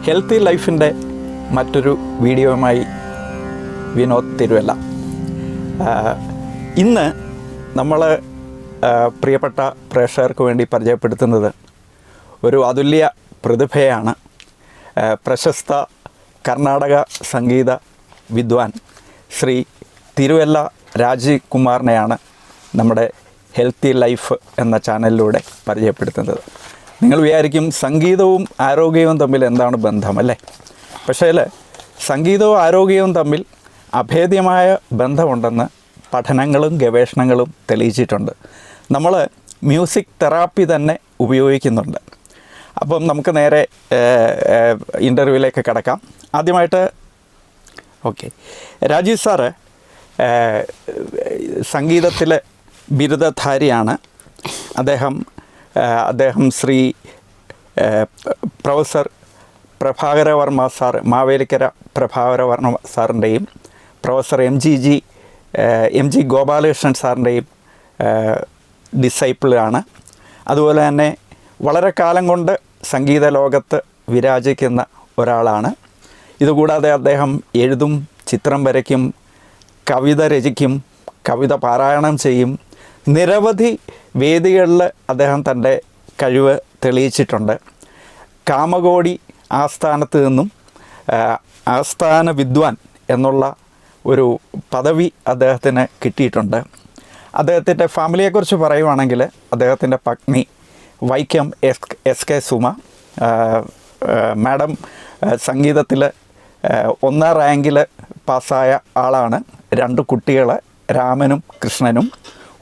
Healthy ലൈഫിൻ്റെ മറ്റൊരു വീഡിയോയുമായി വിനോദ് തിരുവല്ല. ഇന്ന് നമ്മൾ പ്രിയപ്പെട്ട പ്രേക്ഷകർക്ക് വേണ്ടി പരിചയപ്പെടുത്തുന്നത് ഒരു അതുല്യ പ്രതിഭയാണ്. പ്രശസ്ത കർണാടക സംഗീത വിദ്വാൻ ശ്രീ തിരുവല്ല രാജീവ് കുമാറിനെയാണ് നമ്മുടെ ഹെൽത്തി ലൈഫ് എന്ന ചാനലിലൂടെ പരിചയപ്പെടുത്തുന്നത്. നിങ്ങൾ വിചാരിക്കും സംഗീതവും ആരോഗ്യവും തമ്മിൽ എന്താണ് ബന്ധം അല്ലേ? പക്ഷേ സംഗീതവും ആരോഗ്യവും തമ്മിൽ അഭേദ്യമായ ബന്ധമുണ്ടെന്ന് പഠനങ്ങളും ഗവേഷണങ്ങളും തെളിയിച്ചിട്ടുണ്ട്. നമ്മൾ മ്യൂസിക് തെറാപ്പി തന്നെ ഉപയോഗിക്കുന്നുണ്ട്. അപ്പം നമുക്ക് നേരെ ഇൻ്റർവ്യൂവിലേക്ക് കടക്കാം. ആദ്യമായിട്ട് രാജീവ് സാറ് സംഗീതത്തിലെ ബിരുദധാരിയാണ്. അദ്ദേഹം ശ്രീ പ്രൊഫസർ പ്രഭാകരവർമ്മ സാർ, മാവേലിക്കര പ്രഭാകരവർമ്മ സാറിൻ്റെയും പ്രൊഫസർ എം ജി ഗോപാലകൃഷ്ണൻ സാറിൻ്റെയും ഡിസൈപ്പിളാണ്. അതുപോലെ തന്നെ വളരെ കാലം കൊണ്ട് സംഗീത ലോകത്ത് വിരാജിക്കുന്ന ഒരാളാണ്. ഇതുകൂടാതെ അദ്ദേഹം എഴുതും, ചിത്രം വരയ്ക്കും, കവിത രചിക്കും, കവിത പാരായണം ചെയ്യും. നിരവധി വേദികളിൽ അദ്ദേഹം തൻ്റെ കഴിവ് തെളിയിച്ചിട്ടുണ്ട്. കാമകോടി ആസ്ഥാനത്ത് നിന്നും ആസ്ഥാന വിദ്വാൻ എന്നുള്ള ഒരു പദവി അദ്ദേഹത്തിന് കിട്ടിയിട്ടുണ്ട്. അദ്ദേഹത്തിൻ്റെ ഫാമിലിയെക്കുറിച്ച് പറയുവാണെങ്കിൽ അദ്ദേഹത്തിൻ്റെ പത്നി Vaikom S K Suma madam സംഗീതത്തിൽ 1ാം റാങ്കിൽ പാസ്സായ ആളാണ്. 2 കുട്ടികൾ, രാമനും കൃഷ്ണനും.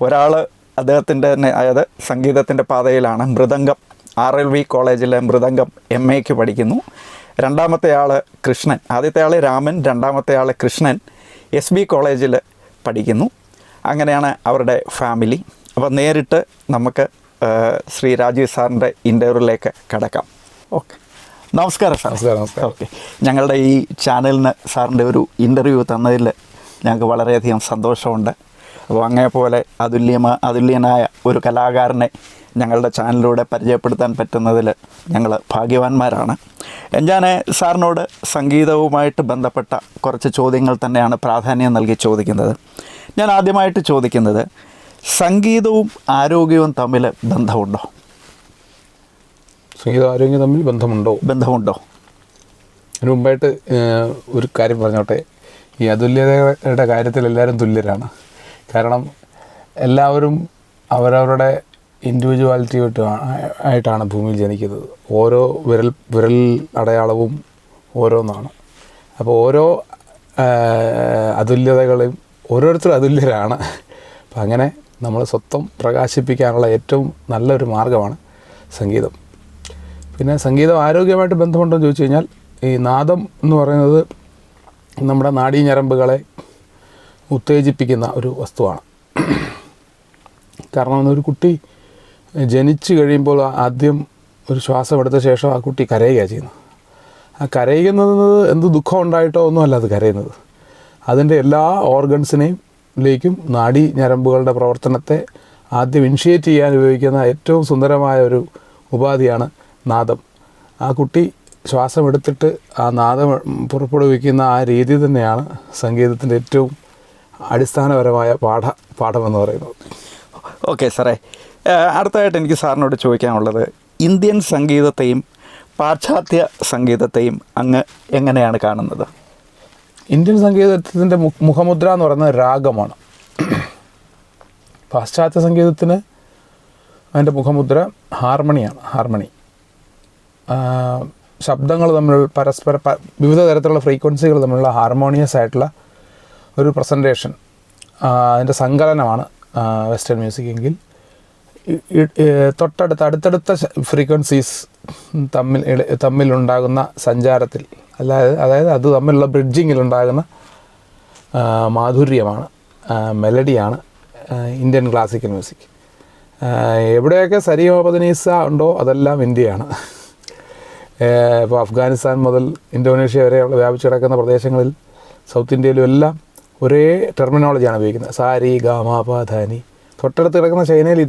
ഒരാൾ അദ്ദേഹത്തിൻ്റെ തന്നെ, അതായത് സംഗീതത്തിൻ്റെ പാതയിലാണ്. മൃദംഗം RLV കോളേജിലെ മൃദംഗം MAക്ക് പഠിക്കുന്നു. 2ാമത്തെ ആൾ കൃഷ്ണൻ, ആദ്യത്തെ ആൾ രാമൻ, 2ാമത്തെ ആൾ കൃഷ്ണൻ SB കോളേജിൽ പഠിക്കുന്നു. അങ്ങനെയാണ് അവരുടെ ഫാമിലി. അപ്പോൾ നേരിട്ട് നമുക്ക് ശ്രീ രാജീവ് സാറിൻ്റെ ഇൻ്റർവ്യൂവിലേക്ക് കടക്കാം. ഓക്കെ, നമസ്കാരം സാർ. നമസ്കാരം. ഓക്കെ, ഞങ്ങളുടെ ഈ ചാനലിന് സാറിൻ്റെ ഒരു ഇൻ്റർവ്യൂ തന്നതിൽ ഞങ്ങൾക്ക് വളരെയധികം സന്തോഷമുണ്ട്. അപ്പോൾ അങ്ങനെപ്പോലെ അതുല്യനായ ഒരു കലാകാരനെ ഞങ്ങളുടെ ചാനലിലൂടെ പരിചയപ്പെടുത്താൻ പറ്റുന്നതിൽ ഞങ്ങൾ ഭാഗ്യവാന്മാരാണ്. ഞാൻ സാറിനോട് സംഗീതവുമായിട്ട് ബന്ധപ്പെട്ട കുറച്ച് ചോദ്യങ്ങൾ തന്നെയാണ് പ്രാധാന്യം നൽകി ചോദിക്കുന്നത്. ഞാൻ ആദ്യമായിട്ട് ചോദിക്കുന്നത്, സംഗീതവും ആരോഗ്യവും തമ്മിൽ ബന്ധമുണ്ടോ? സംഗീതം ആരോഗ്യം തമ്മിൽ ബന്ധമുണ്ടോ? അതിന് മുമ്പായിട്ട് ഒരു കാര്യം പറഞ്ഞോട്ടെ. ഈ അതുല്യതയുടെ കാര്യത്തിൽ എല്ലാവരും തുല്യരാണ്. കാരണം എല്ലാവരും അവരവരുടെ ഇൻഡിവിജ്വാലിറ്റി ആയിട്ടാണ് ഭൂമിയിൽ ജനിക്കുന്നത്. ഓരോ വിരൽ അടയാളവും ഓരോന്നാണ്. അപ്പോൾ ഓരോ അതുല്യതകളെയും ഓരോരുത്തരും അതുല്യരാണ്. അപ്പം അങ്ങനെ നമ്മൾ സ്വത്വം പ്രകാശിപ്പിക്കാനുള്ള ഏറ്റവും നല്ലൊരു മാർഗ്ഗമാണ് സംഗീതം. പിന്നെ സംഗീതം ആരോഗ്യമായിട്ട് ബന്ധമുണ്ടോ എന്ന് ചോദിച്ചു കഴിഞ്ഞാൽ, ഈ നാദം എന്ന് പറയുന്നത് നമ്മുടെ നാഡീഞരമ്പുകളെ ഉത്തേജിപ്പിക്കുന്ന ഒരു വസ്തുവാണ്. കാരണം ഒരു കുട്ടി ജനിച്ചു കഴിയുമ്പോൾ ആദ്യം ഒരു ശ്വാസം എടുത്ത ശേഷം ആ കുട്ടി കരയുകയാണ് ചെയ്യുന്നത്. ആ കരയുന്നത് എന്ത് ദുഃഖം ഉണ്ടായിട്ടോ ഒന്നുമല്ല അത് കരയുന്നത്. അതിൻ്റെ എല്ലാ ഓർഗൻസിനെയും നാഡീ ഞരമ്പുകളുടെ പ്രവർത്തനത്തെ ആദ്യം ഇനിഷ്യേറ്റ് ചെയ്യാൻ ഉപയോഗിക്കുന്ന ഏറ്റവും സുന്ദരമായ ഒരു ഉപാധിയാണ് നാദം. ആ കുട്ടി ശ്വാസം എടുത്തിട്ട് ആ നാദം പുറപ്പെടുവിക്കുന്ന ആ രീതി തന്നെയാണ് സംഗീതത്തിൻ്റെ ഏറ്റവും അടിസ്ഥാനപരമായ പാഠമെന്ന് പറയുന്നത്. ഓക്കെ സാറേ, അടുത്തതായിട്ട് എനിക്ക് സാറിനോട് ചോദിക്കാനുള്ളത്, ഇന്ത്യൻ സംഗീതത്തെയും പാശ്ചാത്യ സംഗീതത്തെയും അങ്ങ് എങ്ങനെയാണ് കാണുന്നത്? ഇന്ത്യൻ സംഗീതത്തിൻ്റെ മുഖമുദ്ര എന്ന് പറയുന്നത് രാഗമാണ്. പാശ്ചാത്യ സംഗീതത്തിന് അതിൻ്റെ മുഖമുദ്ര ഹാർമണി. ശബ്ദങ്ങൾ തമ്മിൽ വിവിധ തരത്തിലുള്ള ഫ്രീക്വൻസികൾ തമ്മിലുള്ള ഹാർമോണിയസ് ആയിട്ടുള്ള ഒരു പ്രസൻറ്റേഷൻ, അതിൻ്റെ സങ്കലനമാണ് വെസ്റ്റേൺ മ്യൂസിക്. എങ്കിൽ അടുത്തടുത്ത ഫ്രീക്വൻസീസ് തമ്മിലുണ്ടാകുന്ന സഞ്ചാരത്തിൽ, അതായത് അത് തമ്മിലുള്ള ബ്രിഡ്ജിങ്ങിലുണ്ടാകുന്ന മാധുര്യമാണ്, മെലഡിയാണ് ഇന്ത്യൻ ക്ലാസിക്കൽ മ്യൂസിക്. എവിടെയൊക്കെ സരിഗമപദനീസ ഉണ്ടോ അതെല്ലാം ഇന്ത്യയാണ്. ഇപ്പോൾ അഫ്ഗാനിസ്ഥാൻ മുതൽ ഇന്തോനേഷ്യ വരെ വ്യാപിച്ചു കിടക്കുന്ന പ്രദേശങ്ങളിൽ, സൗത്ത് ഇന്ത്യയിലും എല്ലാം ഒരേ ടെർമിനോളജിയാണ് ഉപയോഗിക്കുന്നത്. സാരി ഗാമ പ ധനി. തൊട്ടടുത്ത് കിടക്കുന്ന ചൈനയിൽ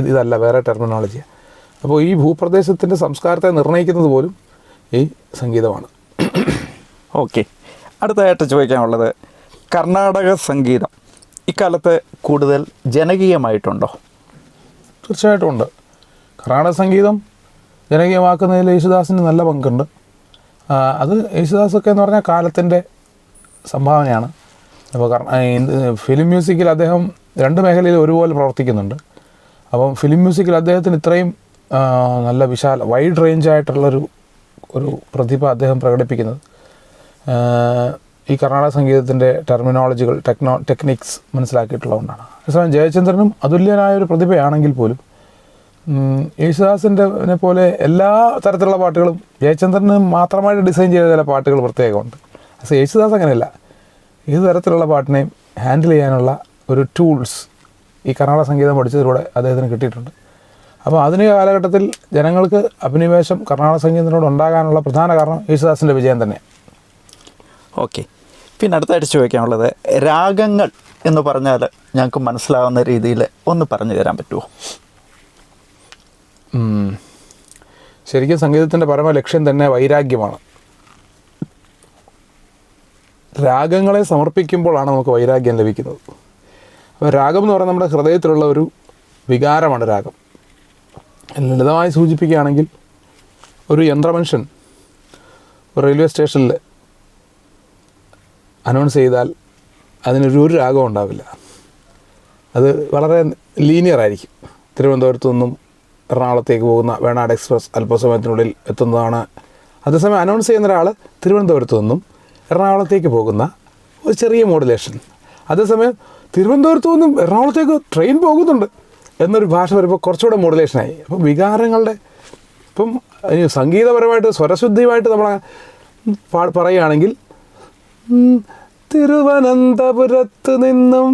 ഇതല്ല, വേറെ ടെർമിനോളജിയാണ്. അപ്പോൾ ഈ ഭൂപ്രദേശത്തിൻ്റെ സംസ്കാരത്തെ നിർണ്ണയിക്കുന്നത് പോലും ഈ സംഗീതമാണ്. ഓക്കെ, അടുത്തതായിട്ട് ചോദിക്കാനുള്ളത് കർണാടക സംഗീതം ഇക്കാലത്ത് കൂടുതൽ ജനകീയമായിട്ടുണ്ടോ? തീർച്ചയായിട്ടും ഉണ്ട്. കർണാടക സംഗീതം ജനകീയമാക്കുന്നതിൽ യേശുദാസിന് നല്ല പങ്കുണ്ട്. അത് യേശുദാസൊക്കെ എന്ന് പറഞ്ഞാൽ കാലത്തിൻ്റെ സംഭാവനയാണ്. അപ്പോൾ ഫിലിം മ്യൂസിക്കിൽ അദ്ദേഹം രണ്ട് മേഖലയിൽ ഒരുപോലെ പ്രവർത്തിക്കുന്നുണ്ട്. അപ്പം ഫിലിം മ്യൂസിക്കിൽ അദ്ദേഹത്തിന് ഇത്രയും നല്ല വൈഡ് റേഞ്ചായിട്ടുള്ളൊരു പ്രതിഭ അദ്ദേഹം പ്രകടിപ്പിക്കുന്നത് ഈ കർണാടക സംഗീതത്തിൻ്റെ ടെർമിനോളജികൾ ടെക്നിക്സ് മനസ്സിലാക്കിയിട്ടുള്ളതുകൊണ്ടാണ്. അതേസമയം ജയചന്ദ്രനും അതുല്യനായൊരു പ്രതിഭയാണെങ്കിൽ പോലും യേശുദാസിൻ്റെ പോലെ എല്ലാ തരത്തിലുള്ള പാട്ടുകളും ജയചന്ദ്രന് മാത്രമായിട്ട് ഡിസൈൻ ചെയ്ത ചില പാട്ടുകൾ പ്രത്യേകമുണ്ട്. പക്ഷേ യേശുദാസ് അങ്ങനെയല്ല. ഏത് തരത്തിലുള്ള പാട്ടിനെയും ഹാൻഡിൽ ചെയ്യാനുള്ള ഒരു ടൂൾസ് ഈ കർണാടക സംഗീതം പഠിച്ചതിലൂടെ അദ്ദേഹത്തിന് കിട്ടിയിട്ടുണ്ട്. അപ്പോൾ ആധുനിക കാലഘട്ടത്തിൽ ജനങ്ങൾക്ക് അഭിനിവേശം കർണാടക സംഗീതത്തിനോട് ഉണ്ടാകാനുള്ള പ്രധാന കാരണം യേശുദാസിൻ്റെ വിജയം തന്നെ. ഓക്കെ, പിന്നെ അടുത്തായിട്ട് ചോദിക്കാനുള്ളത് രാഗങ്ങൾ എന്ന് പറഞ്ഞാൽ ഞങ്ങൾക്ക് മനസ്സിലാവുന്ന രീതിയിൽ ഒന്ന് പറഞ്ഞു തരാൻ പറ്റുമോ? ശരിക്കും സംഗീതത്തിൻ്റെ പരമ ലക്ഷ്യം തന്നെ വൈരാഗ്യമാണ്. രാഗങ്ങളെ സമർപ്പിക്കുമ്പോഴാണ് നമുക്ക് വൈരാഗ്യം ലഭിക്കുന്നത്. അപ്പോൾ രാഗം എന്ന് പറയുന്നത് നമ്മുടെ ഹൃദയത്തിലുള്ള ഒരു വികാരമാണ് രാഗം. ലളിതമായി സൂചിപ്പിക്കുകയാണെങ്കിൽ ഒരു യന്ത്രമനുഷ്യൻ ഒരു റെയിൽവേ സ്റ്റേഷനിൽ അനൗൺസ് ചെയ്താൽ അതിനൊരു രാഗം ഉണ്ടാവില്ല. അത് വളരെ ലീനിയർ ആയിരിക്കും. തിരുവനന്തപുരത്തു നിന്നും എറണാകുളത്തേക്ക് പോകുന്ന വേണാട് എക്സ്പ്രസ് അല്പസമയത്തിനുള്ളിൽ എത്തുന്നതാണ്. അതേസമയം അനൗൺസ് ചെയ്യുന്ന ഒരാൾ തിരുവനന്തപുരത്തു നിന്നും എറണാകുളത്തേക്ക് പോകുന്ന ഒരു ചെറിയ മോഡുലേഷൻ. അതേസമയം തിരുവനന്തപുരത്തു നിന്നും എറണാകുളത്തേക്ക് ട്രെയിൻ പോകുന്നുണ്ട് എന്നൊരു ഭാഷ വരുമ്പോൾ കുറച്ചുകൂടെ മോഡുലേഷനായി. അപ്പം വികാരങ്ങളുടെ ഇപ്പം സംഗീതപരമായിട്ട് സ്വരശുദ്ധിയുമായിട്ട് നമ്മൾ പറയുകയാണെങ്കിൽ തിരുവനന്തപുരത്ത് നിന്നും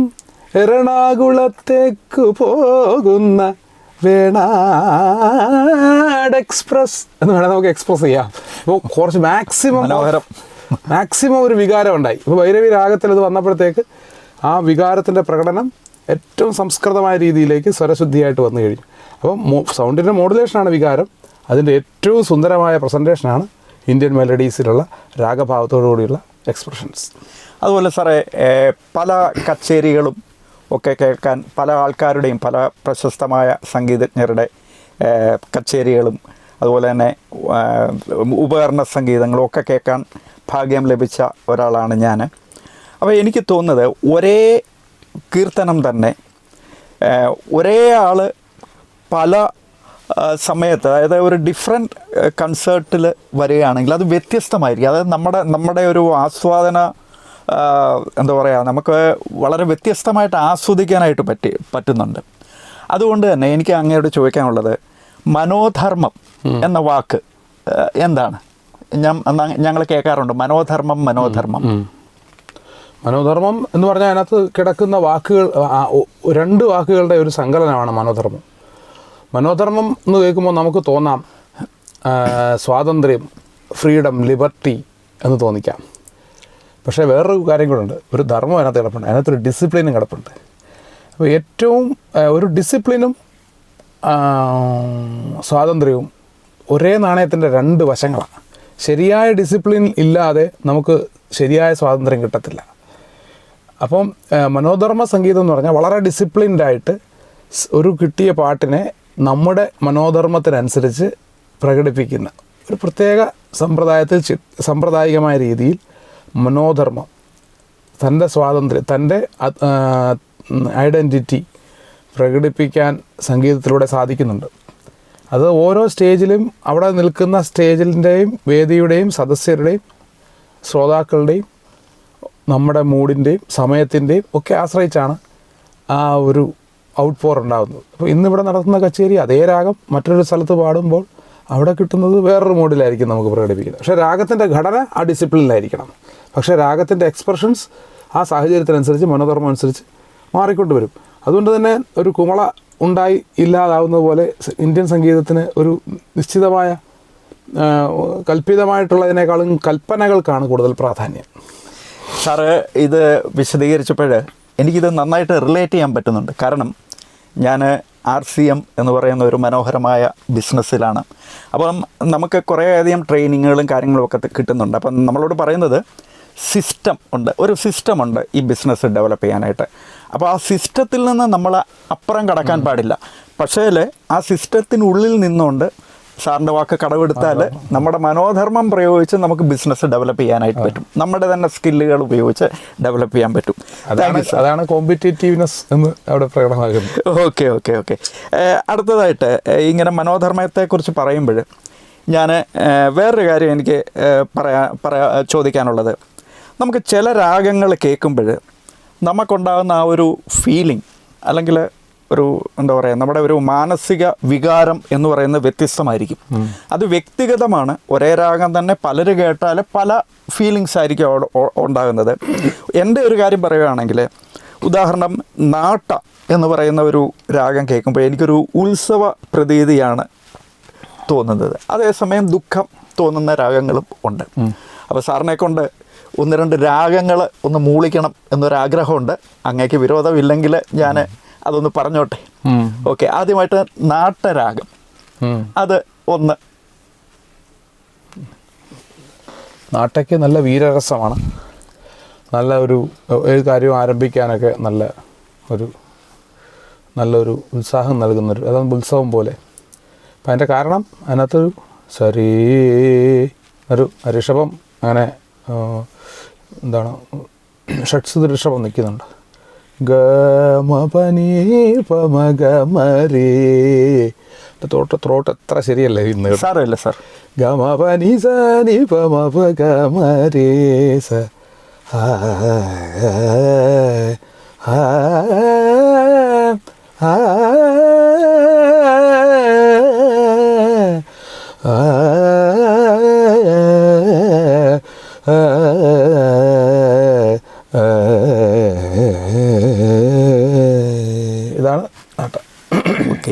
എറണാകുളത്തേക്ക് പോകുന്ന വേണാട് എക്സ്പ്രസ് എന്ന് വേണേൽ നമുക്ക് എക്സ്പ്രസ് ചെയ്യാം. അപ്പോൾ കുറച്ച് മാക്സിമം ഒരു വികാരം ഉണ്ടായി. ഇപ്പോൾ ഭൈരവി രാഗത്തിൽ ഇത് വന്നപ്പോഴത്തേക്ക് ആ വികാരത്തിൻ്റെ പ്രകടനം ഏറ്റവും സംസ്കൃതമായ രീതിയിലേക്ക് സ്വരശുദ്ധിയായിട്ട് വന്നു കഴിഞ്ഞു. അപ്പം സൗണ്ടിൻ്റെ മോഡുലേഷനാണ് വികാരം. അതിൻ്റെ ഏറ്റവും സുന്ദരമായ പ്രസൻറ്റേഷനാണ് ഇന്ത്യൻ മെലഡീസിലുള്ള രാഗഭാവത്തോടു കൂടിയുള്ള എക്സ്പ്രഷൻസ്. അതുപോലെ സാറേ, പല കച്ചേരികളും ഒക്കെ കേൾക്കാൻ പല ആൾക്കാരുടെയും പല പ്രശസ്തമായ സംഗീതജ്ഞരുടെ കച്ചേരികളും അതുപോലെ തന്നെ ഉപകരണ സംഗീതങ്ങളും ഒക്കെ കേൾക്കാൻ ഭാഗ്യം ലഭിച്ച ഒരാളാണ് ഞാൻ. അപ്പോൾ എനിക്ക് തോന്നുന്നത് ഒരേ കീർത്തനം തന്നെ ഒരേ ആൾ പല സമയത്ത്, അതായത് ഒരു ഡിഫറെൻറ്റ് കൺസേർട്ടിൽ വരികയാണെങ്കിൽ അത് വ്യത്യസ്തമായിരിക്കും. അതായത് നമ്മുടെ ഒരു ആസ്വാദന എന്താ പറയുക, നമുക്ക് വളരെ വ്യത്യസ്തമായിട്ട് ആസ്വദിക്കാനായിട്ട് പറ്റുന്നുണ്ട്. അതുകൊണ്ട് തന്നെ എനിക്ക് അങ്ങയോട് ചോദിക്കാനുള്ളത് മനോധർമ്മം എന്ന വാക്ക് എന്താണ്? ഞങ്ങൾ കേൾക്കാറുണ്ട് മനോധർമ്മം. മനോധർമ്മം എന്ന് പറഞ്ഞാൽ അതിനകത്ത് കിടക്കുന്ന വാക്കുകൾ, രണ്ട് വാക്കുകളുടെ ഒരു സങ്കലനമാണ് മനോധർമ്മം. മനോധർമ്മം എന്ന് കേൾക്കുമ്പോൾ നമുക്ക് തോന്നാം സ്വാതന്ത്ര്യം, ഫ്രീഡം, ലിബർട്ടി എന്ന് തോന്നിക്കാം. പക്ഷേ വേറൊരു കാര്യം കൂടെ ഉണ്ട്. ഒരു ധർമ്മം അതിനകത്ത് കിടപ്പുണ്ട്, അതിനകത്തൊരു ഡിസിപ്ലിനും കിടപ്പുണ്ട്. അപ്പോൾ ഏറ്റവും ഒരു ഡിസിപ്ലിനും സ്വാതന്ത്ര്യവും ഒരേ നാണയത്തിൻ്റെ രണ്ട് വശങ്ങളാണ്. ശരിയായ ഡിസിപ്ലിൻ ഇല്ലാതെ നമുക്ക് ശരിയായ സ്വാതന്ത്ര്യം കിട്ടത്തില്ല. അപ്പം മനോധർമ്മ സംഗീതം എന്ന് പറഞ്ഞാൽ വളരെ ഡിസിപ്ലിൻഡായിട്ട് ഒരു കിട്ടിയ പാട്ടിനെ നമ്മുടെ മനോധർമ്മത്തിനനുസരിച്ച് പ്രകടിപ്പിക്കുന്ന ഒരു പ്രത്യേക സാമ്പ്രദായികമായ രീതിയിൽ മനോധർമ്മം, തൻ്റെ സ്വാതന്ത്ര്യം, തൻ്റെ ഐഡൻറ്റിറ്റി പ്രകടിപ്പിക്കാൻ സംഗീതത്തിലൂടെ സാധിക്കുന്നുണ്ട്. അത് ഓരോ സ്റ്റേജിലും അവിടെ നിൽക്കുന്ന സ്റ്റേജിൻ്റെയും വേദിയുടെയും സദസ്യരുടെയും ശ്രോതാക്കളുടെയും നമ്മുടെ മൂഡിൻ്റെയും സമയത്തിൻ്റെയും ഒക്കെ ആശ്രയിച്ചാണ് ആ ഒരു ഔട്ട് പോർ ഉണ്ടാകുന്നത്. അപ്പോൾ ഇന്നിവിടെ നടത്തുന്ന കച്ചേരി അതേ രാഗം മറ്റൊരു സ്ഥലത്ത് പാടുമ്പോൾ അവിടെ കിട്ടുന്നത് വേറൊരു മൂഡിലായിരിക്കും നമുക്ക് പ്രകടിപ്പിക്കുന്നത്. പക്ഷേ രാഗത്തിൻ്റെ ഘടന ആ ഡിസിപ്ലിനിലായിരിക്കണം. പക്ഷേ രാഗത്തിൻ്റെ എക്സ്പ്രഷൻസ് ആ സാഹചര്യത്തിനനുസരിച്ച് മനോധർമ്മം അനുസരിച്ച് മാറിക്കൊണ്ട് വരും. അതുകൊണ്ട് തന്നെ ഒരു കുമള ഉണ്ടായി ഇല്ലാതാവുന്നത് പോലെ ഇന്ത്യൻ സംഗീതത്തിന് ഒരു നിശ്ചിതമായ കൽപ്പിതമായിട്ടുള്ളതിനേക്കാളും കൽപ്പനകൾക്കാണ് കൂടുതൽ പ്രാധാന്യം. സാറ് ഇത് വിശദീകരിച്ചപ്പോൾ എനിക്കിത് നന്നായിട്ട് റിലേറ്റ് ചെയ്യാൻ പറ്റുന്നുണ്ട്. കാരണം ഞാൻ RCM എന്ന് പറയുന്ന ഒരു മനോഹരമായ ബിസിനസ്സിലാണ്. അപ്പം നമുക്ക് കുറേയധികം ട്രെയിനിങ്ങുകളും കാര്യങ്ങളും ഒക്കെ കിട്ടുന്നുണ്ട്. അപ്പം നമ്മളോട് പറയുന്നത് ഒരു സിസ്റ്റമുണ്ട് ഈ ബിസിനസ് ഡെവലപ്പ് ചെയ്യാനായിട്ട്. അപ്പോൾ ആ സിസ്റ്റത്തിൽ നിന്ന് നമ്മൾ അപ്പുറം കടക്കാൻ പാടില്ല. പക്ഷേ ആ സിസ്റ്റത്തിനുള്ളിൽ നിന്നുകൊണ്ട് സാറിൻ്റെ വാക്ക് കടമെടുത്താൽ നമ്മുടെ മനോധർമ്മം പ്രയോഗിച്ച് നമുക്ക് ബിസിനസ് ഡെവലപ്പ് ചെയ്യാനായിട്ട് പറ്റും. നമ്മുടെ തന്നെ സ്കില്ലുകൾ ഉപയോഗിച്ച് ഡെവലപ്പ് ചെയ്യാൻ പറ്റും. അതാണ് കോമ്പറ്റീറ്റീവ്നെസ് എന്ന് അവിടെ പ്രകടമാകുന്നത്. ഓക്കെ. അടുത്തതായിട്ട് ഇങ്ങനെ മനോധർമ്മത്തെക്കുറിച്ച് പറയുമ്പോൾ ഞാൻ വേറൊരു കാര്യം എനിക്ക് ചോദിക്കാനുള്ളത്, നമുക്ക് ചില രാഗങ്ങൾ കേൾക്കുമ്പോൾ നമുക്കുണ്ടാകുന്ന ആ ഒരു ഫീലിംഗ് അല്ലെങ്കിൽ ഒരു എന്താ പറയുക, നമ്മുടെ ഒരു മാനസിക വികാരം എന്ന് പറയുന്നത് വ്യത്യസ്തമായിരിക്കും. അത് വ്യക്തിഗതമാണ്. ഒരേ രാഗം തന്നെ പലര് കേട്ടാൽ പല ഫീലിങ്സ് ആയിരിക്കും അവിടെ ഉണ്ടാകുന്നത്. എൻ്റെ ഒരു കാര്യം പറയുകയാണെങ്കിൽ, ഉദാഹരണം നാട്ട എന്ന് പറയുന്ന ഒരു രാഗം കേൾക്കുമ്പോൾ എനിക്കൊരു ഉത്സവ പ്രതീതിയാണ് തോന്നുന്നത്. അതേസമയം ദുഃഖം തോന്നുന്ന രാഗങ്ങളും ഉണ്ട്. അപ്പോൾ സാറിനെ കൊണ്ട് 1-2 രാഗങ്ങൾ ഒന്ന് മൂളിക്കണം എന്നൊരാഗ്രഹമുണ്ട്. അങ്ങേക്ക് വിരോധമില്ലെങ്കിൽ ഞാൻ അതൊന്ന് പറഞ്ഞോട്ടെ. ഓക്കെ, ആദ്യമായിട്ട് നാട്ടരാഗം അത് ഒന്ന്. നാട്ടയ്ക്ക് നല്ല വീരരസമാണ്. നല്ല ഒരു കാര്യവും ആരംഭിക്കാനൊക്കെ നല്ലൊരു ഉത്സാഹം നൽകുന്നൊരു, അതാണ് ഉത്സവം പോലെ. അപ്പം അതിൻ്റെ കാരണം അതിനകത്തൊരു ഒരു ഋഷഭം, അങ്ങനെ എന്താണ്, ഷഡ്സുത ഋഷഭം നിൽക്കുന്നുണ്ട്. ഗമപനീ പമഗമരേ. ത്രോട്ട് എത്ര ശരിയല്ലേ ഇന്ന്? സാറല്ല സാർ. ഗമപനി സനി പമപഗമരേ സ ഇതാണ് നാട്ട. ഓക്കെ,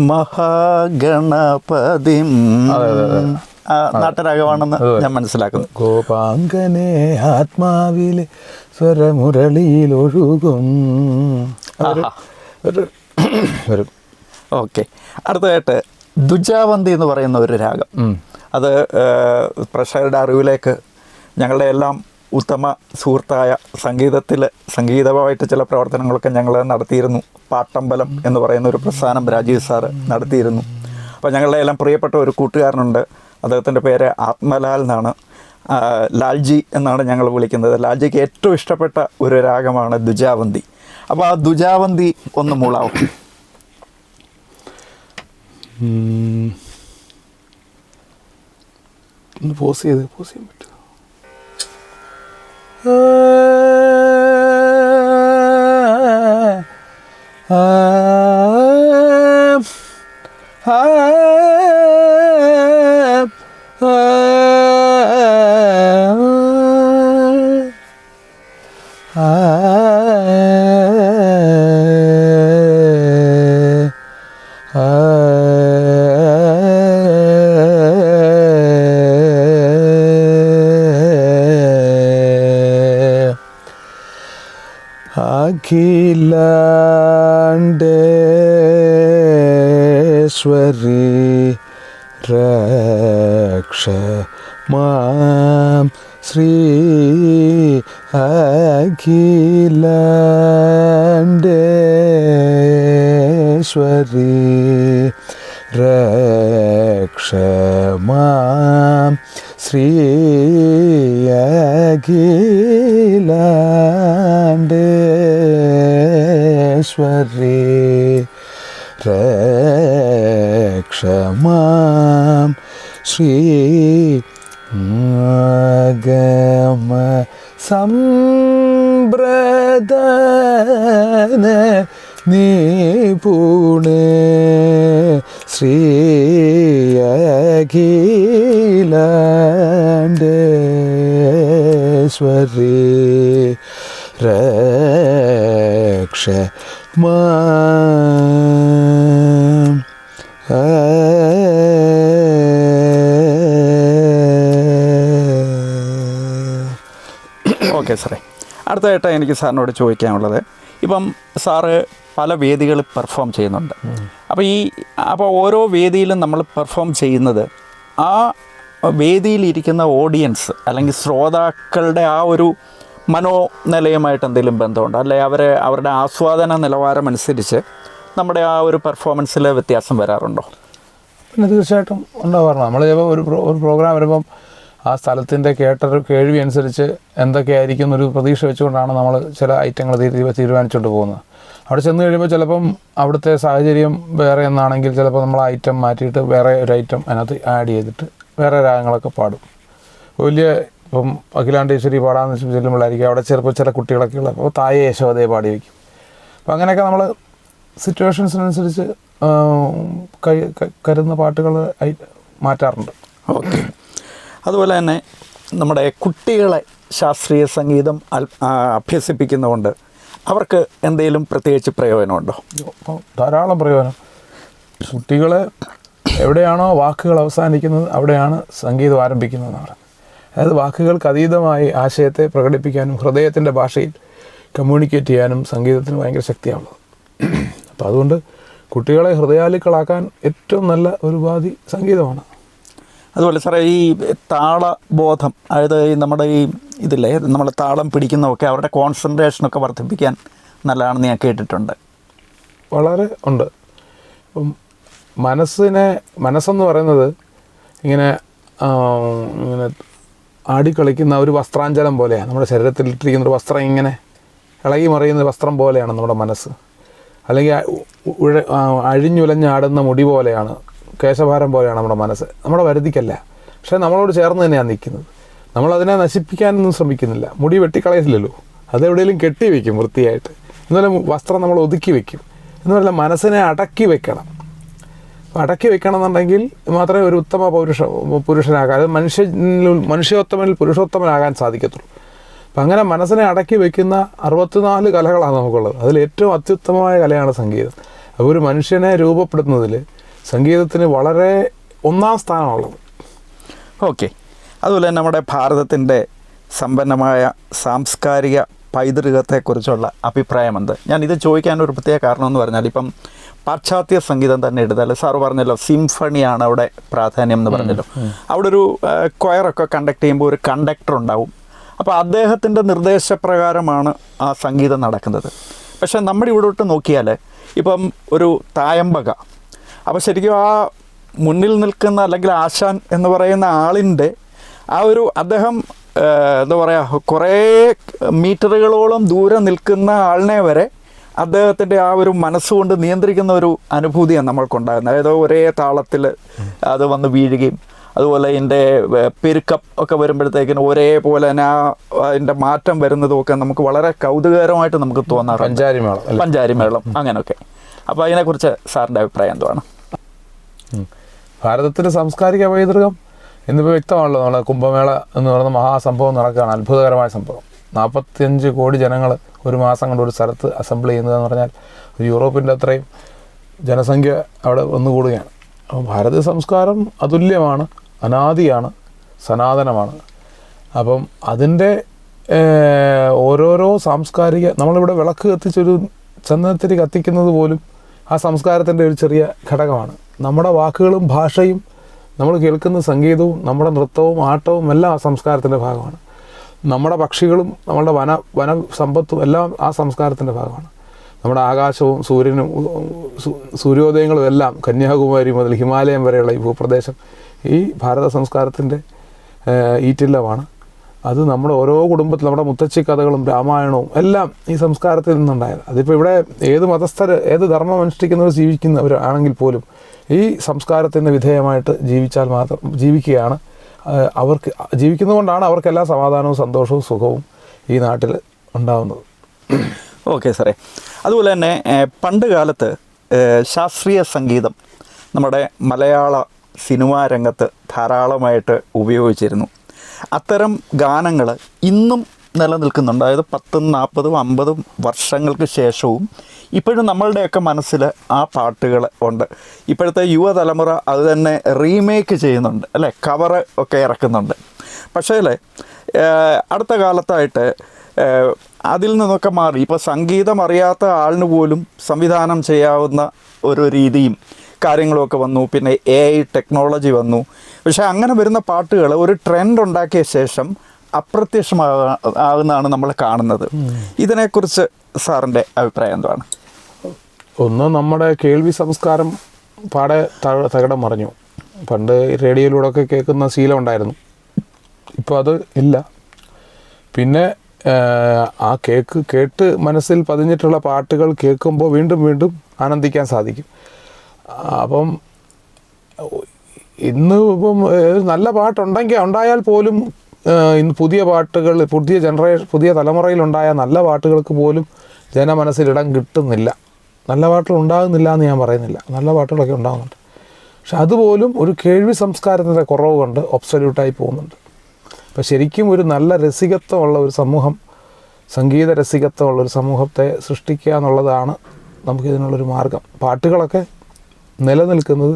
മഹാഗണപതി നാട്ടരാഗമാണെന്ന് ഞാൻ മനസ്സിലാക്കുന്നു. ഗോപാങ്കനെ ആത്മാവിലെ സ്വരമുരളിയിൽ ഒഴുകും. ഓക്കെ, അടുത്തതായിട്ട് ദുജാവന്തി എന്ന് പറയുന്ന ഒരു രാഗം. അത് പ്രേക്ഷകരുടെ അറിവിലേക്ക് ഞങ്ങളുടെ എല്ലാം ഉത്തമ സുഹൃത്തായ സംഗീതപരമായിട്ട് ചില പ്രവർത്തനങ്ങളൊക്കെ ഞങ്ങൾ നടത്തിയിരുന്നു. പാട്ടമ്പലം എന്ന് പറയുന്ന ഒരു പ്രസ്ഥാനം രാജീവ് സാറ് നടത്തിയിരുന്നു. അപ്പോൾ ഞങ്ങളുടെ എല്ലാം പ്രിയപ്പെട്ട ഒരു കൂട്ടുകാരനുണ്ട്. അദ്ദേഹത്തിൻ്റെ പേര് ആത്മലാൽ എന്നാണ്. ലാൽജി എന്നാണ് ഞങ്ങൾ വിളിക്കുന്നത്. ലാൽജിക്ക് ഏറ്റവും ഇഷ്ടപ്പെട്ട ഒരു രാഗമാണ് ദുജാവന്തി. അപ്പോൾ ആ ദുജാവന്തി ഒന്ന് മൂളാവും. ഒന്ന് പോസ് ചെയ്യാൻ പറ്റുമോ? അഖിലാണ്ടേശ്വരി രക്ഷ മാം ശ്രീ അഖിലാണ്ടേശ്വരി രക്ഷ മാം ശ്രീ അഖിലാണ്ടേശ്വരി രക്ഷ മാം ശ്രീ ഗമ സമ്പ്രദാന നിപുണേ ശ്രീ അഖിലാണ്ടേശ്വരി രക്ഷ മാം. ഓക്കെ സാറേ, അടുത്തതായിട്ട് എനിക്ക് സാറിനോട് ചോദിക്കാനുള്ളത്, ഇപ്പം സാറ് പല വേദികളിൽ പെർഫോം ചെയ്യുന്നുണ്ട്. അപ്പോൾ ഓരോ വേദിയിലും നമ്മൾ പെർഫോം ചെയ്യുന്നത് ആ വേദിയിലിരിക്കുന്ന ഓഡിയൻസ് അല്ലെങ്കിൽ ശ്രോതാക്കളുടെ ആ ഒരു മനോനിലയുമായിട്ട് എന്തെങ്കിലും ബന്ധമുണ്ട്, അല്ലെ അവരുടെ ആസ്വാദന നിലവാരം അനുസരിച്ച് നമ്മുടെ ആ ഒരു പെർഫോമൻസിൽ വ്യത്യാസം വരാറുണ്ടോ? പിന്നെ തീർച്ചയായിട്ടും ഉണ്ടാവാറുണ്ട്. നമ്മൾ ചിലപ്പോൾ ഒരു പ്രോഗ്രാം വരുമ്പം ആ സ്ഥലത്തിൻ്റെ കേൾവി അനുസരിച്ച് എന്തൊക്കെയായിരിക്കും എന്നൊരു പ്രതീക്ഷ വെച്ചുകൊണ്ടാണ് നമ്മൾ ചില ഐറ്റങ്ങൾ തീരുമാനിച്ചുകൊണ്ട് പോകുന്നത്. അവിടെ ചെന്ന് കഴിയുമ്പോൾ ചിലപ്പം അവിടുത്തെ സാഹചര്യം വേറെ എന്നാണെങ്കിൽ ചിലപ്പോൾ നമ്മൾ ഐറ്റം മാറ്റിയിട്ട് വേറെ ഒരു ഐറ്റം അതിനകത്ത് ആഡ് ചെയ്തിട്ട് വേറെ രാഗങ്ങളൊക്കെ പാടും. വലിയ ഇപ്പം അഖിലാണ്ടേശ്വരി പാടാമെന്ന് വെച്ച് ചെല്ലുമ്പോഴായിരിക്കും അവിടെ ചിലപ്പോൾ ചില കുട്ടികളൊക്കെ ഉള്ളത് അപ്പോൾ തായേ യശോദയെ പാടി വയ്ക്കും. അപ്പോൾ അങ്ങനെയൊക്കെ നമ്മൾ സിറ്റുവേഷൻസിനനുസരിച്ച് കരുതുന്ന പാട്ടുകൾ മാറ്റാറുണ്ട്. ഓക്കെ. അതുപോലെ തന്നെ നമ്മുടെ കുട്ടികളെ ശാസ്ത്രീയ സംഗീതം അഭ്യസിപ്പിക്കുന്നതുകൊണ്ട് അവർക്ക് എന്തെങ്കിലും പ്രത്യേകിച്ച് പ്രയോജനമുണ്ടോ? ധാരാളം പ്രയോജനം. കുട്ടികളെ എവിടെയാണോ വാക്കുകൾ അവസാനിക്കുന്നത് അവിടെയാണ് സംഗീതം ആരംഭിക്കുന്നതെന്ന് പറയുന്നത്. അതായത് വാക്കുകൾക്ക് അതീതമായി ആശയത്തെ പ്രകടിപ്പിക്കാനും ഹൃദയത്തിൻ്റെ ഭാഷയിൽ കമ്മ്യൂണിക്കേറ്റ് ചെയ്യാനും സംഗീതത്തിന് ഭയങ്കര ശക്തിയാണുള്ളത്. അപ്പോൾ അതുകൊണ്ട് കുട്ടികളെ ഹൃദയാലുക്കളാക്കാൻ ഏറ്റവും നല്ല ഒരു ഉപാധി സംഗീതമാണ്. അതുപോലെ സാറേ, ഈ താളബോധം, അതായത് നമ്മുടെ ഇതില്ലേ നമ്മൾ താളം പിടിക്കുന്നതൊക്കെ അവരുടെ കോൺസെൻട്രേഷനൊക്കെ വർദ്ധിപ്പിക്കാൻ നല്ലതാണെന്ന് ഞാൻ കേട്ടിട്ടുണ്ട്. വളരെ ഉണ്ട്. ഇപ്പം മനസ്സെന്ന് പറയുന്നത് ഇങ്ങനെ ആടിക്കളിക്കുന്ന ഒരു വസ്ത്രാഞ്ചലം പോലെയാണ്. നമ്മുടെ ശരീരത്തിലിട്ടിരിക്കുന്ന ഒരു വസ്ത്രം ഇങ്ങനെ ഇളകി മറിയുന്ന വസ്ത്രം പോലെയാണ് നമ്മുടെ മനസ്സ്. അല്ലെങ്കിൽ അഴിഞ്ഞുലഞ്ഞാടുന്ന മുടി പോലെയാണ്, കേശഭാരം പോലെയാണ് നമ്മുടെ മനസ്സ്. നമ്മുടെ വരുതിക്കല്ല, പക്ഷേ നമ്മളോട് ചേർന്ന് തന്നെയാണ് നിൽക്കുന്നത്. നമ്മളതിനെ നശിപ്പിക്കാനൊന്നും ശ്രമിക്കുന്നില്ല. മുടി വെട്ടിക്കളയില്ലല്ലോ, അതെവിടെയെങ്കിലും കെട്ടി വയ്ക്കും വൃത്തിയായിട്ട്. എന്നുവല്ല വസ്ത്രം നമ്മൾ ഒതുക്കി വയ്ക്കും. എന്നുവല്ല മനസ്സിനെ അടക്കി വെക്കണം. അടക്കി വെക്കണം എന്നുണ്ടെങ്കിൽ മാത്രമേ ഒരു ഉത്തമ പുരുഷനാകാൻ, അത് മനുഷ്യോത്തമനിൽ പുരുഷോത്തമനാകാൻ സാധിക്കത്തുള്ളൂ. അപ്പം അങ്ങനെ മനസ്സിനെ അടക്കി വയ്ക്കുന്ന 64 കലകളാണ് നമുക്കുള്ളത്. അതിൽ ഏറ്റവും അത്യുത്തമമായ കലയാണ് സംഗീതം. അപ്പോൾ ഒരു മനുഷ്യനെ രൂപപ്പെടുത്തുന്നതിൽ സംഗീതത്തിന് വളരെ ഒന്നാം സ്ഥാനമുള്ളത്. ഓക്കെ. അതുപോലെ തന്നെ നമ്മുടെ ഭാരതത്തിൻ്റെ സമ്പന്നമായ സാംസ്കാരിക പൈതൃകത്തെക്കുറിച്ചുള്ള അഭിപ്രായം എന്ത്? ഞാനിത് ചോദിക്കാനൊരു പ്രത്യേക കാരണം എന്ന് പറഞ്ഞാൽ, ഇപ്പം പാശ്ചാത്യ സംഗീതം തന്നെ എടുത്താൽ സാറ് പറഞ്ഞല്ലോ സിംഫണിയാണ് അവിടെ പ്രാധാന്യം എന്ന് പറഞ്ഞല്ലോ. അവിടെ ഒരു കൊയറൊക്കെ കണ്ടക്ട് ചെയ്യുമ്പോൾ ഒരു കണ്ടക്ടർ ഉണ്ടാവും. അപ്പോൾ അദ്ദേഹത്തിൻ്റെ നിർദ്ദേശപ്രകാരമാണ് ആ സംഗീതം നടക്കുന്നത്. പക്ഷേ നമ്മുടെ ഇവിടോട്ട് നോക്കിയാൽ ഇപ്പം ഒരു തായമ്പക, അപ്പോൾ ശരിക്കും ആ മുന്നിൽ നിൽക്കുന്ന അല്ലെങ്കിൽ ആശാൻ എന്ന് പറയുന്ന ആളിൻ്റെ ആ ഒരു അദ്ദേഹം എന്താ പറയുക, കുറേ മീറ്ററുകളോളം ദൂരം നിൽക്കുന്ന ആളിനെ വരെ അദ്ദേഹത്തിൻ്റെ ആ ഒരു മനസ്സുകൊണ്ട് നിയന്ത്രിക്കുന്ന ഒരു അനുഭൂതിയാണ് നമ്മൾക്കുണ്ടാകുന്നത്. അതായത് ഒരേ താളത്തിൽ അത് വന്ന് വീഴുകയും അതുപോലെ ഇതിൻ്റെ പെരുക്കം ഒക്കെ വരുമ്പോഴത്തേക്കിനും ഒരേപോലെ തന്നെ അതിൻ്റെ മാറ്റം വരുന്നതുമൊക്കെ നമുക്ക് വളരെ കൗതുകകരമായിട്ട് നമുക്ക് തോന്നാറുണ്ട്. പഞ്ചാരിമേളം അങ്ങനെയൊക്കെ. അപ്പോൾ അതിനെക്കുറിച്ച് സാറിൻ്റെ അഭിപ്രായം എന്താണ്? ഭാരതത്തിൻ്റെ സാംസ്കാരിക പൈതൃകം എന്നിപ്പോൾ വ്യക്തമാണല്ലോ. നമ്മളെ കുംഭമേള എന്ന് പറയുന്ന മഹാസംഭവം നടക്കുകയാണ്, അത്ഭുതകരമായ സംഭവം. 45 കോടി ജനങ്ങൾ ഒരു മാസം കൊണ്ട് ഒരു സ്ഥലത്ത് അസംബിൾ ചെയ്യുന്നതെന്ന് പറഞ്ഞാൽ ഒരു യൂറോപ്പിൻ്റെ അത്രയും ജനസംഖ്യ അവിടെ വന്നുകൂടുകയാണ്. അപ്പോൾ ഭാരതീയ സംസ്കാരം അതുല്യമാണ്, അനാദിയാണ്, സനാതനമാണ്. അപ്പം അതിൻ്റെ ഓരോരോ സാംസ്കാരിക, നമ്മളിവിടെ വിളക്ക് കത്തിച്ചൊരു ചന്ദനത്തിരി കത്തിക്കുന്നത് പോലും ആ സംസ്കാരത്തിൻ്റെ ഒരു ചെറിയ ഘടകമാണ്. നമ്മുടെ വാക്കുകളും ഭാഷയും നമ്മൾ കേൾക്കുന്ന സംഗീതവും നമ്മുടെ നൃത്തവും ആട്ടവും എല്ലാം ആ സംസ്കാരത്തിൻ്റെ ഭാഗമാണ്. നമ്മുടെ പക്ഷികളും നമ്മുടെ വന സമ്പത്തും എല്ലാം ആ സംസ്കാരത്തിൻ്റെ ഭാഗമാണ്. നമ്മുടെ ആകാശവും സൂര്യനും സൂര്യോദയങ്ങളും എല്ലാം കന്യാകുമാരി മുതൽ ഹിമാലയം വരെയുള്ള ഈ ഭൂപ്രദേശം ഈ ഭാരത സംസ്കാരത്തിൻ്റെ ഈറ്റില്ലമാണ്. അത് നമ്മുടെ ഓരോ കുടുംബത്തിൽ നമ്മുടെ മുത്തച്ഛി കഥകളും രാമായണവും എല്ലാം ഈ സംസ്കാരത്തിൽ നിന്നുണ്ടായത്. അതിപ്പോൾ ഇവിടെ ഏത് മതസ്ഥർ ഏത് ധർമ്മം അനുഷ്ഠിക്കുന്നവർ ജീവിക്കുന്നവരാണെങ്കിൽ പോലും ഈ സംസ്കാരത്തിന് വിധേയമായിട്ട് ജീവിക്കുകയാണ്. അവർക്ക് ജീവിക്കുന്നതുകൊണ്ടാണ് അവർക്കെല്ലാം സമാധാനവും സന്തോഷവും സുഖവും ഈ നാട്ടിൽ ഉണ്ടാകുന്നത്. ഓക്കെ സാറേ. അതുപോലെ തന്നെ പണ്ട് കാലത്ത് ശാസ്ത്രീയ സംഗീതം നമ്മുടെ മലയാള സിനിമാ രംഗത്ത് ധാരാളമായിട്ട് ഉപയോഗിച്ചിരുന്നു. അത്തരം ഗാനങ്ങൾ ഇന്നും നിലനിൽക്കുന്നുണ്ട്. അതായത് 10, 40, 50 വർഷങ്ങൾക്ക് ശേഷവും ഇപ്പോഴും നമ്മളുടെയൊക്കെ മനസ്സിൽ ആ പാട്ടുകൾ ഉണ്ട്. ഇപ്പോഴത്തെ യുവതലമുറ അത് തന്നെ റീമേക്ക് ചെയ്യുന്നുണ്ട്, അല്ലേ, കവർ ഒക്കെ ഇറക്കുന്നുണ്ട്. പക്ഷേ അടുത്ത കാലത്തായിട്ട് അതിൽ നിന്നൊക്കെ മാറി ഇപ്പോൾ സംഗീതം അറിയാത്ത ആളിന് പോലും സംവിധാനം ചെയ്യാവുന്ന ഒരു രീതിയും കാര്യങ്ങളുമൊക്കെ വന്നു. പിന്നെ AI ടെക്നോളജി വന്നു. പക്ഷേ അങ്ങനെ വരുന്ന പാട്ടുകൾ ഒരു ട്രെൻഡ് ഉണ്ടാക്കിയ ശേഷം അപ്രത്യക്ഷമാകുന്നതാണ് നമ്മൾ കാണുന്നത്. ഇതിനെക്കുറിച്ച് സാറിൻ്റെ അഭിപ്രായം എന്താണ്? ഒന്ന്, നമ്മുടെ കേൾവി സംസ്കാരം പാടെ തകിടം മറിഞ്ഞു. പണ്ട് റേഡിയോയിലൂടെ ഒക്കെ കേൾക്കുന്ന ശീലം ഉണ്ടായിരുന്നു, ഇപ്പോൾ അത് ഇല്ല. പിന്നെ ആ കേട്ട് മനസ്സിൽ പതിഞ്ഞിട്ടുള്ള പാട്ടുകൾ കേൾക്കുമ്പോൾ വീണ്ടും വീണ്ടും ആനന്ദിക്കാൻ സാധിക്കും. അപ്പം ഇന്ന് ഇപ്പം നല്ല ഉണ്ടായാൽ പോലും ഇന്ന് പുതിയ പാട്ടുകൾ, പുതിയ തലമുറയിലുണ്ടായ നല്ല പാട്ടുകൾക്ക് പോലും ജനമനസ്സിൽ ഇടം കിട്ടുന്നില്ല. നല്ല പാട്ടുകൾ ഉണ്ടാകുന്നില്ല എന്ന് ഞാൻ പറയുന്നില്ല, നല്ല പാട്ടുകളൊക്കെ ഉണ്ടാകുന്നുണ്ട്. പക്ഷെ അതുപോലും ഒരു കേൾവി സംസ്കാരത്തിൻ്റെ കുറവ് കൊണ്ട് ഒബ്സല്യൂട്ടായി പോകുന്നുണ്ട്. അപ്പോൾ ശരിക്കും ഒരു നല്ല രസികത്വമുള്ള ഒരു സമൂഹം, സംഗീത രസികത്വമുള്ളൊരു സമൂഹത്തെ സൃഷ്ടിക്കുക എന്നുള്ളതാണ് നമുക്കിതിനുള്ളൊരു മാർഗം. പാട്ടുകളൊക്കെ നിലനിൽക്കുന്നത്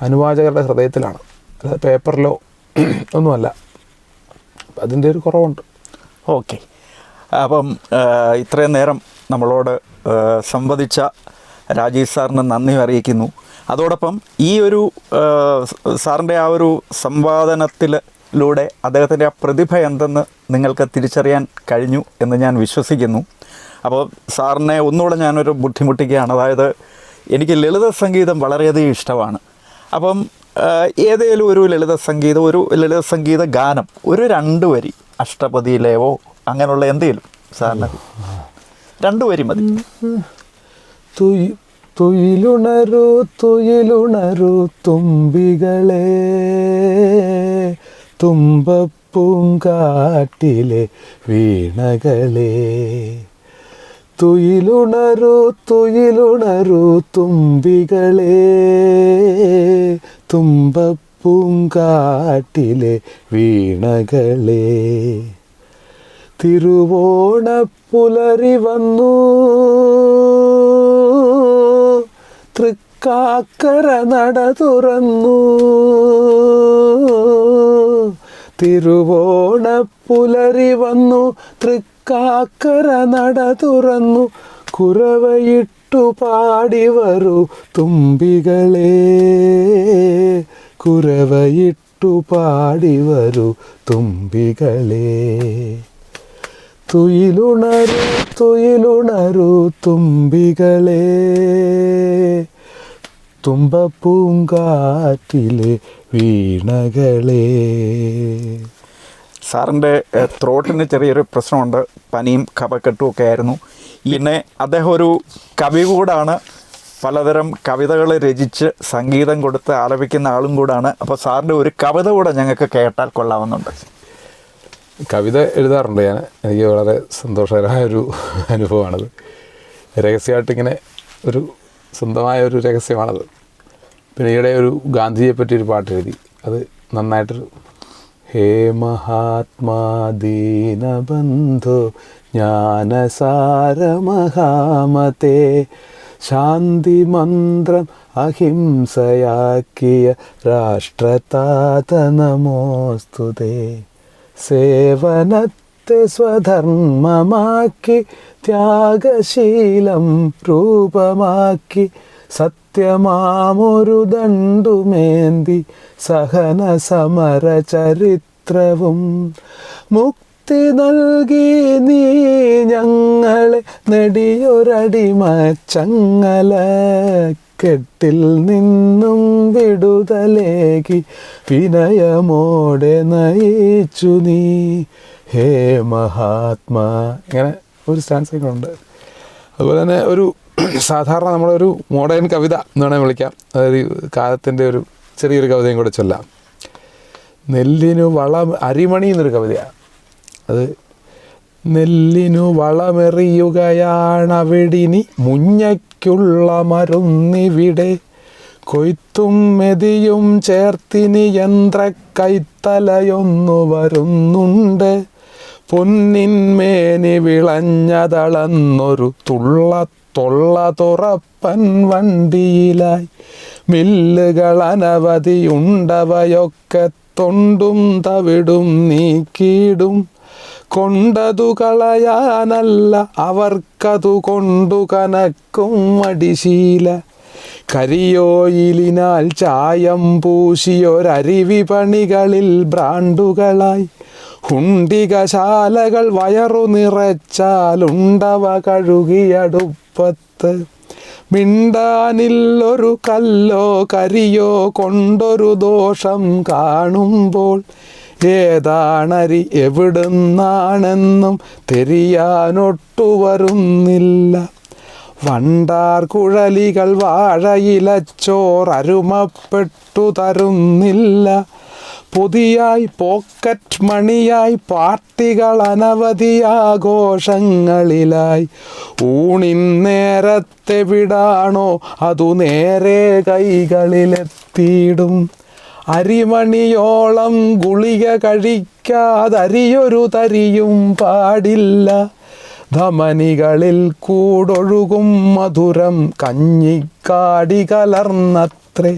അനുവാചകരുടെ ഹൃദയത്തിലാണ്, അല്ലാതെ പേപ്പറിലോ ഒന്നുമല്ല. അതിൻ്റെ ഒരു കുറവുണ്ട്. ഓക്കെ, അപ്പം ഇത്രയും നേരം നമ്മളോട് സംവദിച്ച രാജീവ് സാറിന് നന്ദി അറിയിക്കുന്നു. അതോടൊപ്പം ഈ ഒരു സാറിൻ്റെ ആ ഒരു സംവാദനത്തിലൂടെ അദ്ദേഹത്തിൻ്റെ ആ പ്രതിഭ എന്തെന്ന് നിങ്ങൾക്ക് തിരിച്ചറിയാൻ കഴിഞ്ഞു എന്ന് ഞാൻ വിശ്വസിക്കുന്നു. അപ്പോൾ സാറിനെ ഒന്നുകൂടെ ഞാനൊരു ബുദ്ധിമുട്ടിക്കുകയാണ്. അതായത് എനിക്ക് ലളിത സംഗീതം വളരെയധികം ഇഷ്ടമാണ്. അപ്പം ഏതെങ്കിലും ഒരു ലളിത സംഗീത ഗാനം ഒരു 2 വരി, അഷ്ടപതിയിലേവോ അങ്ങനെയുള്ള എന്തെങ്കിലും സാറിന് 2 വരി മതി. തുയിലുണരൂ തുമ്പികളെ, തുമ്പപ്പൂങ്കാട്ടിലെ വീണകളെ. തുയിലുണരൂ തുമ്പികളെ, തുമ്പപ്പൂങ്കാട്ടിലെ വീണകളെ. തിരുവോണപ്പുലരി വന്നു, തൃക്കാക്കര നട തുറന്നു. തിരുവോണപ്പുലരി വന്നു, തൃക്കാക്കര നട തുറന്നു. കുരവയിട്ടു പാടി വരൂ തുമ്പികളെ, കുരവയിട്ടു പാടി വരൂ തുമ്പികളെ. തുയിലുണരൂ തുമ്പികളെ, തുമ്പപ്പൂങ്കാറ്റിലെ വീണകളെ. സാറിൻ്റെ ത്രോട്ടിന് ചെറിയൊരു പ്രശ്നമുണ്ട്, പനിയും കഫക്കെട്ടും ഒക്കെ ആയിരുന്നു. പിന്നെ അദ്ദേഹം ഒരു കവി കൂടാണ്, പലതരം കവിതകൾ രചിച്ച് സംഗീതം കൊടുത്ത് ആലപിക്കുന്ന ആളും കൂടാണ്. അപ്പോൾ സാറിൻ്റെ ഒരു കവിത കൂടെ ഞങ്ങൾക്ക് കേട്ടാൽ കൊള്ളാവുന്നുണ്ട്. കവിത എഴുതാറുണ്ട് ഞാൻ. എനിക്ക് വളരെ സന്തോഷകരമായൊരു അനുഭവമാണത്. രഹസ്യമായിട്ടിങ്ങനെ ഒരു സ്വന്തമായ ഒരു രഹസ്യമാണത്. പിന്നെ ഈയിടെ ഒരു ഗാന്ധിജിയെ പറ്റിയൊരു പാട്ട് എഴുതി, അത് നന്നായിട്ടൊരു ഹേ മഹാത്മാ ദീനബന്ധു ജ്ഞാനസാരമഹാമതേ, ശാന്തി മന്ത്രം അഹിംസയാക്കിയ രാഷ്ട്രതാത നമോസ്തുതേ. സേവനത്തെ സ്വധർമ്മമാക്കി ത്യാഗശീലം രൂപമാക്കി, സത്യമാമൊരു ദണ്ഡുമേന്തി സഹന സമര ചരിത്രവും. മുക്തി നൽകി നീ ഞങ്ങളെ നെടിയൊരടിമച്ചങ്ങല കെട്ടിൽ നിന്നും വിടുതലേകി വിനയമോടെ നയിച്ചു നീ ഹേ മഹാത്മാ. ഇങ്ങനെ ഒരു സ്റ്റാൻസൊക്കെയുണ്ട്. അതുപോലെ തന്നെ ഒരു സാധാരണ നമ്മളൊരു മോഡേൺ കവിത എന്ന് വേണമെങ്കിൽ വിളിക്കാം. അതായത് കാലത്തിൻ്റെ ഒരു ചെറിയൊരു കവിതയും കൂടെ ചൊല്ലാം. നെല്ലിനു അരിമണി എന്നൊരു കവിതയാണ് അത്. നെല്ലിനു വളമെറിയുകയാണവിടിനി മുഞ്ഞയ്ക്കുള്ള മരുന്നിവിടെ, കൊയ്ത്തും മെതിയും ചേർത്തിനി യന്ത്ര കൈത്തലയൊന്നു വരുന്നുണ്ട്. പൊന്നിന്മേനി വിളഞ്ഞതളന്നൊരു തൊള്ള തുറപ്പൻ വണ്ടിയിലായി, മില്ലുകൾ അനവധിയുണ്ടവയൊക്കെ തൊണ്ടും തവിടും നീക്കിയിടും. കൊണ്ടതു കളയാനല്ല അവർക്കതു കൊണ്ടു കനക്കും മടിശീല. കരിയോയിലിനാൽ ചായം പൂശിയൊരരിവിപണികളിൽ ബ്രാണ്ടുകളായി ഹുണ്ടികശാലകൾ വയറു നിറച്ചാലുണ്ടവ കഴുകിയടുപ്പത്ത്. മിണ്ടാനില്ലൊരു കല്ലോ കരിയോ കൊണ്ടൊരു ദോഷം കാണുമ്പോൾ ഏതാണരി എവിടുന്നാണെന്നും തിരിയാനൊട്ടു വരുന്നില്ല. വണ്ടാർ കുഴലികൾ വാഴയിലച്ചോർ അരുമപ്പെട്ടു തരുന്നില്ല. പുതിയായി പോക്കറ്റ് മണിയായി പാർട്ടികൾ അനവധിയാഘോഷങ്ങളിലായി ഊണിൻ നേരത്തെ വിടാണോ അതു നേരെ കൈകളിലെത്തിയിടും. അരിമണിയോളം ഗുളിക കഴിക്കാതരിയൊരു തരിയും പാടില്ല. ധമനികളിൽ കൂടൊഴുകും മധുരം കഞ്ഞിക്കാടി കലർന്നത്രേ.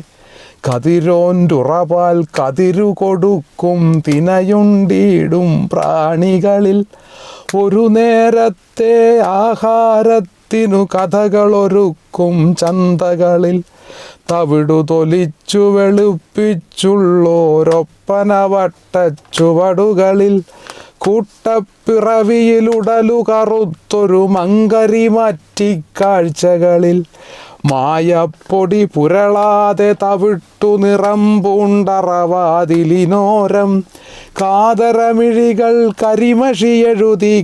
കതിരോൻ്റുറപാൽ കതിരു കൊടുക്കും തിനയുണ്ടിടും പ്രാണികളിൽ. ഒരു നേരത്തെ ആഹാരത്തിനു കഥകളൊരുക്കും ചന്തകളിൽ. തവിടു തൊലിച്ചു വെളുപ്പിച്ചുള്ളോരൊപ്പന വട്ടച്ചുവടുകളിൽ. കൂട്ടപ്പിറവിയിലുടലു കറുത്തൊരു മങ്കരി മറ്റിക്കാഴ്ചകളിൽ. മായപ്പൊടി പുരളാതെ തവിട്ടു നിറം പൂണ്ടറവാതിലിനോരം. കാതരമിഴികൾ കരിമഷിയെഴുതി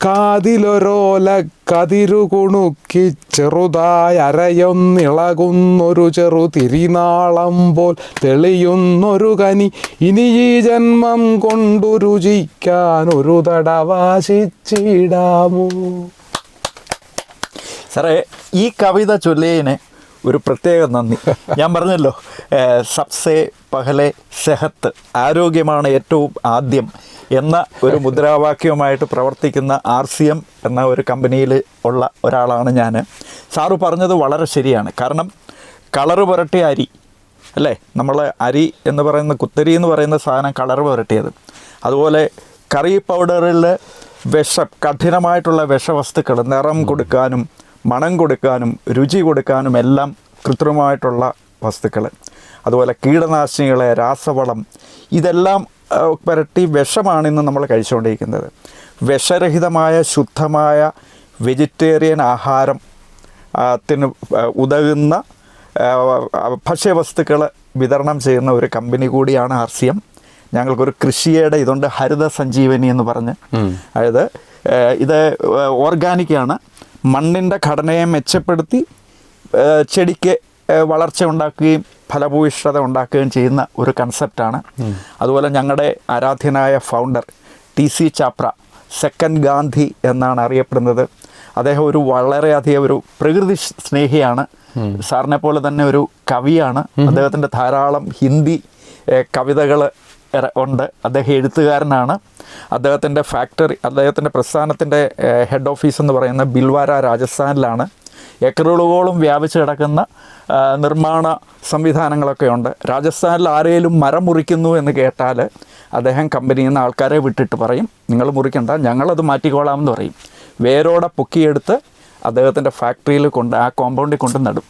കാതിലൊരോല കതിരു കുണുക്കി ചെറുതായി അരയൊന്നിളകുന്നൊരു ചെറു തിരിനാളം പോൽ തെളിയുന്നൊരു കനി. ഇനി ഈ ജന്മം കൊണ്ടു രുചിക്കാൻ ഒരു തടവാശിച്ചിടാമോ? സാറേ, ഈ കവിത ചൊല്ലിയതിന് ഒരു പ്രത്യേക നന്ദി. ഞാൻ പറഞ്ഞല്ലോ, സബ്സെ പഹലെ സെഹത്ത്, ആരോഗ്യമാണ് ഏറ്റവും ആദ്യം എന്ന ഒരു മുദ്രാവാക്യവുമായിട്ട് പ്രവർത്തിക്കുന്ന RCM എന്ന ഒരു കമ്പനിയിൽ ഉള്ള ഒരാളാണ് ഞാൻ. സാറ് പറഞ്ഞത് വളരെ ശരിയാണ്. കാരണം കളറ് പുരട്ടിയ അരി അല്ലേ, നമ്മൾ അരി എന്ന് പറയുന്ന കുത്തരി എന്ന് പറയുന്ന സാധനം കളറ് പുരട്ടിയത്. അതുപോലെ കറി പൗഡറിൽ കഠിനമായിട്ടുള്ള വിഷവസ്തുക്കൾ നിറം കൊടുക്കാനും മണം കൊടുക്കാനും രുചി കൊടുക്കാനും എല്ലാം കൃത്രിമമായിട്ടുള്ള വസ്തുക്കൾ. അതുപോലെ കീടനാശിനികൾ, രാസവളം, ഇതെല്ലാം പുരട്ടി വിഷമാണ് ഇന്ന് നമ്മൾ കഴിച്ചുകൊണ്ടിരിക്കുന്നത്. വിഷരഹിതമായ ശുദ്ധമായ വെജിറ്റേറിയൻ ആഹാരത്തിന് ഉതകുന്ന ഭക്ഷ്യവസ്തുക്കൾ വിതരണം ചെയ്യുന്ന ഒരു കമ്പനി കൂടിയാണ് RCM. ഞങ്ങൾക്കൊരു കൃഷിയുടെ ഇതുണ്ട്, ഹരിത സഞ്ജീവനി എന്ന് പറഞ്ഞ്. അതായത് ഇത് ഓർഗാനിക്കാണ്. മണ്ണിൻ്റെ ഘടനയെ മെച്ചപ്പെടുത്തി ചെടിക്ക് വളർച്ച ഉണ്ടാക്കുകയും ഫലഭൂയിഷ്ഠത ഉണ്ടാക്കുകയും ചെയ്യുന്ന ഒരു കൺസെപ്റ്റാണ്. അതുപോലെ ഞങ്ങളുടെ ആരാധ്യനായ founder TC Chapra, second Gandhi എന്നാണ് അറിയപ്പെടുന്നത്. അദ്ദേഹം ഒരു വളരെയധികം ഒരു പ്രകൃതി സ്നേഹിയാണ്. സാറിനെ പോലെ തന്നെ ഒരു കവിയാണ്. അദ്ദേഹത്തിൻ്റെ ധാരാളം ഹിന്ദി കവിതകൾ ഉണ്ട്. അദ്ദേഹം എഴുത്തുകാരനാണ്. അദ്ദേഹത്തിൻ്റെ പ്രസ്ഥാനത്തിൻ്റെ ഹെഡ് ഓഫീസ് എന്ന് പറയുന്ന ബിൽവാര രാജസ്ഥാനിലാണ്. ഏക്കറുകളോളം വ്യാപിച്ച് കിടക്കുന്ന നിർമ്മാണ സംവിധാനങ്ങളൊക്കെ ഉണ്ട്. രാജസ്ഥാനിൽ ആരെങ്കിലും മരം മുറിക്കുന്നു എന്ന് കേട്ടാൽ അദ്ദേഹം കമ്പനിയിൽ നിന്ന് ആൾക്കാരെ വിട്ടിട്ട് പറയും, നിങ്ങൾ മുറിക്കണ്ട, ഞങ്ങളത് മാറ്റിക്കോളാമെന്ന് പറയും. വേരോടെ പൊക്കിയെടുത്ത് അദ്ദേഹത്തിൻ്റെ ഫാക്ടറിയിൽ ആ കോമ്പൗണ്ടിൽ കൊണ്ട് നടും.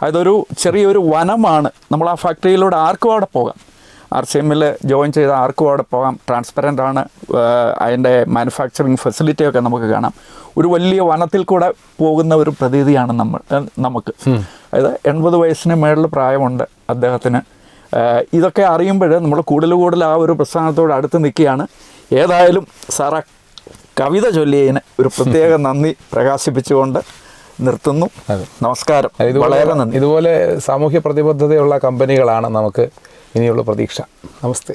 അതൊരു ചെറിയൊരു വനമാണ്. നമ്മൾ ആ ഫാക്ടറിയിലൂടെ ആർക്കും അവിടെ പോകാം. RCMൽ ജോയിൻ ചെയ്ത ആർക്കും അവിടെ പോകാം. ട്രാൻസ്പെറൻ്റ് ആണ്. അതിൻ്റെ മാനുഫാക്ചറിങ് ഫെസിലിറ്റിയൊക്കെ നമുക്ക് കാണാം. ഒരു വലിയ വനത്തിൽ കൂടെ പോകുന്ന ഒരു പ്രതീതിയാണ് നമുക്ക്. അതായത് 80 വയസ്സിന് മേളിൽ പ്രായമുണ്ട് അദ്ദേഹത്തിന്. ഇതൊക്കെ അറിയുമ്പോൾ നമ്മൾ കൂടുതൽ ആ ഒരു പ്രസ്ഥാനത്തോട് അടുത്ത് നിൽക്കുകയാണ്. ഏതായാലും സാറാ കവിത ചൊല്ലിയതിന് ഒരു പ്രത്യേക നന്ദി പ്രകാശിപ്പിച്ചുകൊണ്ട് നിർത്തുന്നു. നമസ്കാരം. വളരെ നന്ദി. ഇതുപോലെ സാമൂഹ്യ പ്രതിബദ്ധതയുള്ള കമ്പനികളാണ് നമുക്ക് ഇനിയുള്ള പ്രതീക്ഷ. നമസ്തേ.